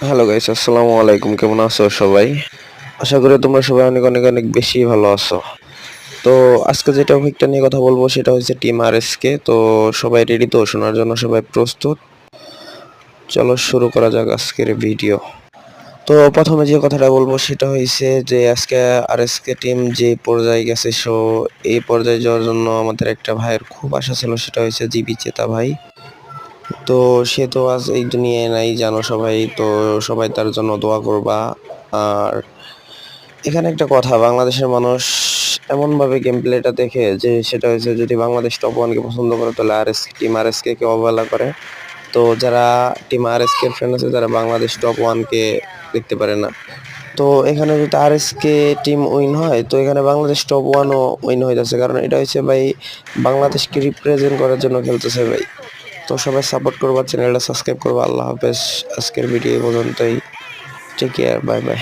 Hello guys, আসসালামু আলাইকুম। কেমন আছো সবাই? আশা করি তোমরা সবাই অনেক অনেক অনেক বেশি ভালো আছো। তো আজকে যে টপিকটা নিয়ে কথা বলবো সেটা হচ্ছে টিম আরএসকে। তো সবাই রেডি তো শোনার জন্য? সবাই প্রস্তুত? চলো শুরু করা যাক আজকের ভিডিও। তো প্রথমে যে কথাটা বলবো সেটা হয়েছে যে আজকে আরএসকে টিম যে পর্যায়ে গেছে, এই পর্যায়ে যাওয়ার জন্য আমাদের একটা ভাইয়ের খুব আশা ছিল, সেটা হচ্ছে জিবি চেতা ভাই। তো সে তো আজ এই দুনিয়ায় নাই, জানো সবাই। তো সবাই তার জন্য দোয়া করবা। আর এখানে একটা কথা, বাংলাদেশের মানুষ এমনভাবে গেম প্লেটা দেখে যে সেটা হচ্ছে, যদি বাংলাদেশ টপ ওয়ানকে পছন্দ করে তাহলে টিম আরএসকে কে অবহেলা করে। তো যারা টিম আরএসকে ফ্রেন্ড আছে যারা বাংলাদেশ টপ ওয়ানকে দেখতে পারে না। তো এখানে যদি আরএসকে টিম উইন হয় তো এখানে বাংলাদেশ টপ ওয়ানও উইন হয়ে যাচ্ছে, কারণ এটা হচ্ছে ভাই বাংলাদেশকে রিপ্রেজেন্ট করার জন্য খেলতেছে ভাই। তো সবাই সাপোর্ট করবা, চ্যানেলটা সাবস্ক্রাইব করবা। আল্লাহ হাফেজ। আজকের ভিডিও এই পর্যন্তই। Take care, bye by.